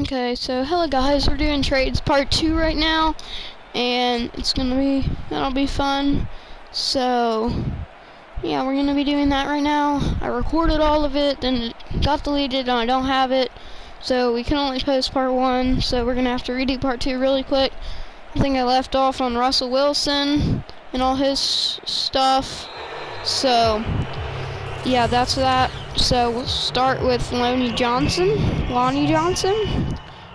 Okay, so hello guys, we're doing trades part 2 right now, and that'll be fun. So yeah, we're gonna be doing that right now. I recorded all of it, then it got deleted and I don't have it, so we can only post part 1, so we're gonna have to redo part 2 really quick. I think I left off on Russell Wilson and all his stuff, so yeah, that's that. So we'll start with Lonnie Johnson.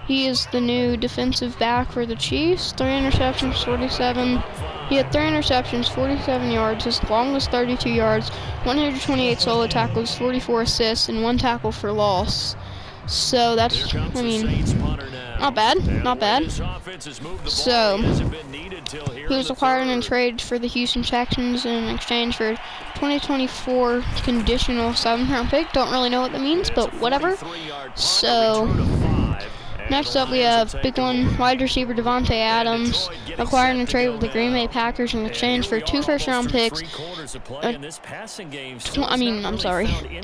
He is the new defensive back for the Chiefs. 3 interceptions, 47. He had 3 interceptions, 47 yards. His longest 32 yards, 128 solo tackles, 44 assists, and 1 tackle for loss. So that's, not bad. So he was acquired and traded for the Houston Texans in exchange for 2024 conditional 7th-round pick. Don't really know what that means, but whatever. So next up we have big one, wide receiver Davante Adams, acquired and traded with the Green Bay Packers in exchange for 2 first-round picks. In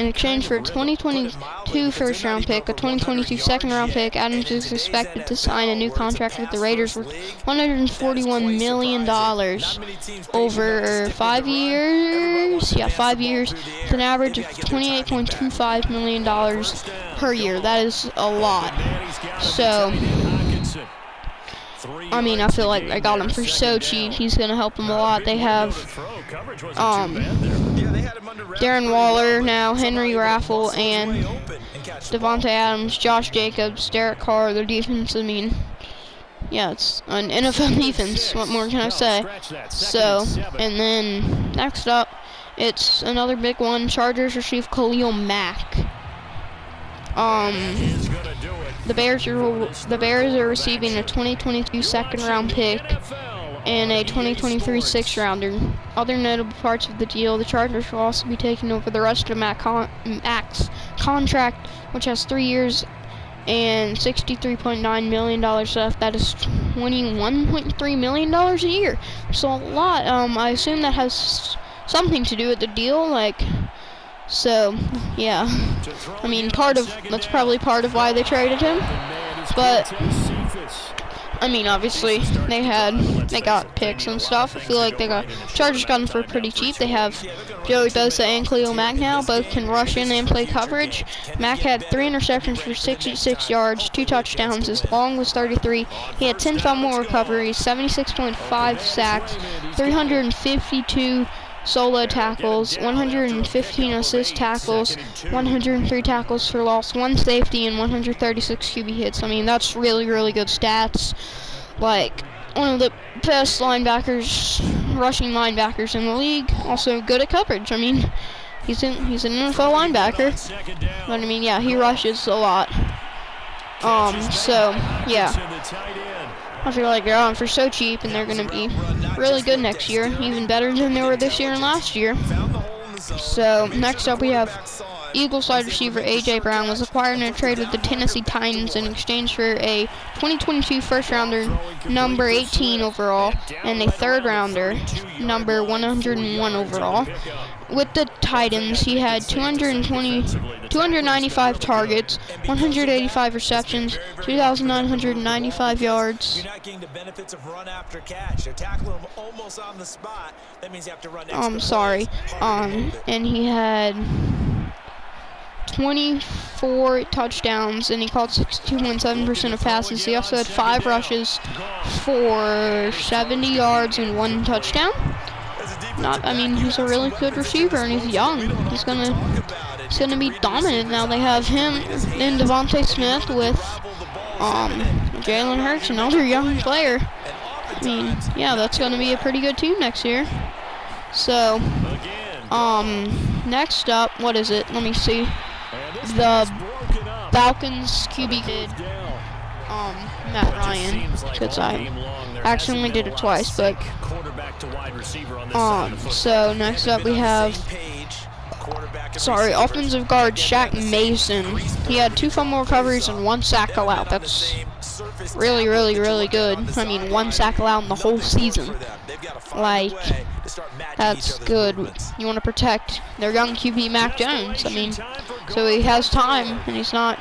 exchange for a 2022 first-round pick, a 2022 second-round pick. Adams is expected to sign a new contract with the Raiders worth $141 million over 5 years. Yeah, 5 years, with an average of $28.25 million per year. That is a lot. So I feel like I got him for so cheap. He's gonna help them a lot. They have Darren Waller now, Henry Raffle, and Davante Adams, Josh Jacobs, Derek Carr. Their defense, yeah, it's an NFL defense. What more can I say? So, and then next up, it's another big one. Chargers receive Khalil Mack. The Bears are receiving a 2022 second-round pick and a 2023 6th-rounder. Other notable parts of the deal: the Chargers will also be taking over the rest of Mack's contract, which has 3 years and $63.9 million left. That is $21.3 million a year. So a lot. I assume that has something to do with the deal, So, yeah, that's probably part of why they traded him, but, obviously, they got picks and stuff. I feel like Chargers got him for pretty cheap. They have Joey Bosa and Khalil Mack now. Both can rush in and play coverage. Mack had 3 interceptions for 66 yards, 2 touchdowns. His long was 33. He had 10 fumble recoveries, 76.5 sacks, 352 solo tackles, 115 assist tackles, 103 tackles for loss, 1 safety, and 136 QB hits. That's really, really good stats. One of the best rushing linebackers in the league. Also good at coverage. He's an NFL linebacker. But yeah, he rushes a lot. So yeah, I feel like they're on for so cheap, and they're going to be really good next year, even better than they were this year and last year. So next up we have Eagles wide receiver A.J. Brown was acquired in a trade with the Tennessee Titans in exchange for a 2022 first-rounder, number 18 overall, and a third-rounder, number 101 overall. With the Titans, he had 295 targets, 185 receptions, 2,995 yards. You're not getting the benefits of run after catch. They're tackling him almost on the spot. That means you have to run and he had 24 touchdowns, and he caught 62.7% of passes. He also had 5 rushes for 70 yards and 1 touchdown. He's a really good receiver, and he's young. He's gonna be dominant. Now they have him and Devontae Smith with Jalen Hurts, another young player. Yeah, that's gonna be a pretty good team next year. So, next up, what is it? Let me see. The Falcons QB kid, Matt Ryan, because I accidentally did it twice, but so next up we have offensive guard Shaq Mason. He had 2 fumble recoveries and 1 sack allowed. That's really, really, really good. 1 sack allowed in the whole season. That's good. You want to protect their young QB Mac Jones. So he has time, and he's not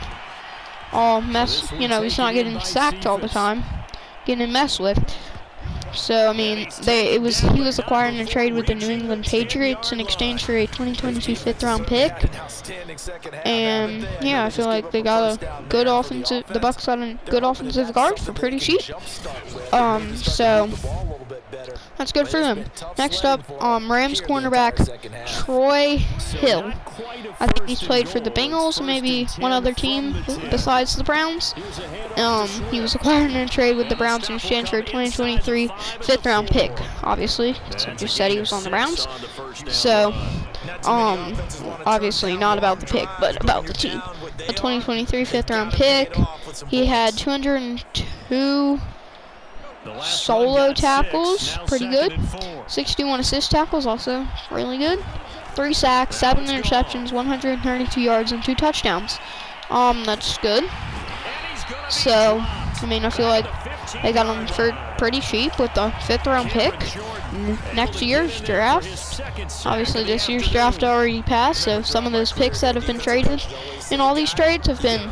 all mess. You know, he's not getting sacked all the time, getting messed with. So I mean, he was acquired in a trade with the New England Patriots in exchange for a 2022 fifth-round pick. And yeah, I feel like they got a good offensive. The Bucs got a good offensive guard for pretty cheap. So that's good for them. Next up, Rams cornerback Troy Hill. I think he's played for the Bengals and maybe one other team besides the Browns. He was acquired in a trade with the Browns in exchange for a 2023 fifth-round pick. Obviously, I just said he was on the Browns. So, obviously not about the pick, but about the team. A 2023 fifth-round pick. He had 202 solo tackles, pretty good. 61 assist tackles, also really good. 3 sacks, 7 interceptions, 132 yards, and 2 touchdowns. That's good. So, I mean, I feel like they got him for pretty cheap with the 5th-round pick. Next year's draft, obviously this year's draft already passed, so some of those picks that have been traded in all these trades have been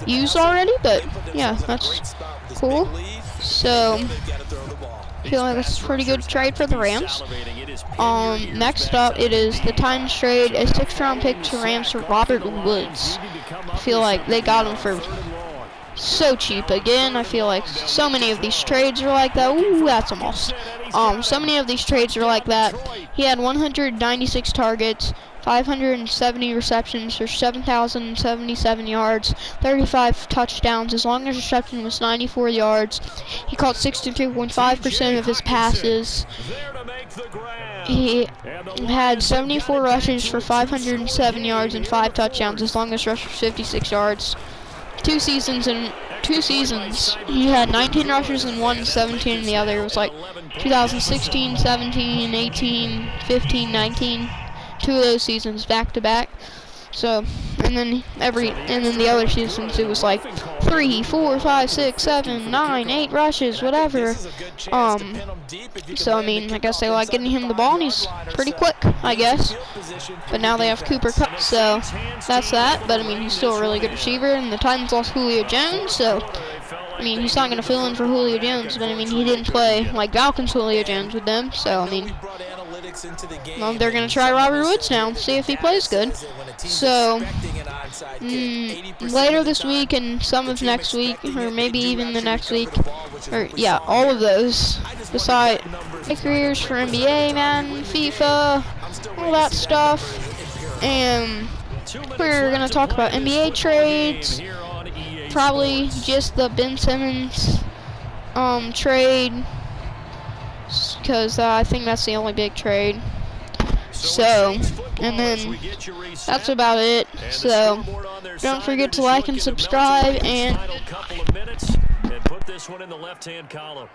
used already, but yeah, that's cool. So, I feel like that's a pretty good trade for the Rams. Next up, it is the Titans trade a 6th-round pick to Rams for Robert Woods. I feel like they got him for so cheap again. I feel like so many of these trades are like that. Ooh, that's a moss. So many of these trades are like that. He had 196 targets, 570 receptions for 7,077 yards, 35 touchdowns. His longest reception was 94 yards. He caught 63.5% of his passes. He had 74 rushes for 507 yards and 5 touchdowns. His longest rush was 56 yards. 2 seasons, he had 19 rushes in one and 17 in the other. It was like 2016, 17, 18, 15, 19. 2 of those seasons back to back. So, and then the other seasons it was like 3, 4, 5, 6, 7, 9, 8 rushes, whatever. So I mean, I guess they like getting him the ball, and he's pretty quick, I guess. But now they have Cooper Kupp, so that's that. But I mean, he's still a really good receiver, and the Titans lost Julio Jones, so I mean, he's not gonna fill in for Julio Jones. But I mean, he didn't play like Falcons Julio Jones with them, so I mean. Well, they're going to try Robert Woods now and see if he plays good. So, later this week and some of next week, or maybe even the next week, or yeah, all of those, besides my careers for NBA, Madden, FIFA, all that stuff. And we're going to talk about NBA trades, probably just the Ben Simmons trade, because I think that's the only big trade. So, and then that's about it. So, don't forget to like and subscribe, and put this one in the left-hand column.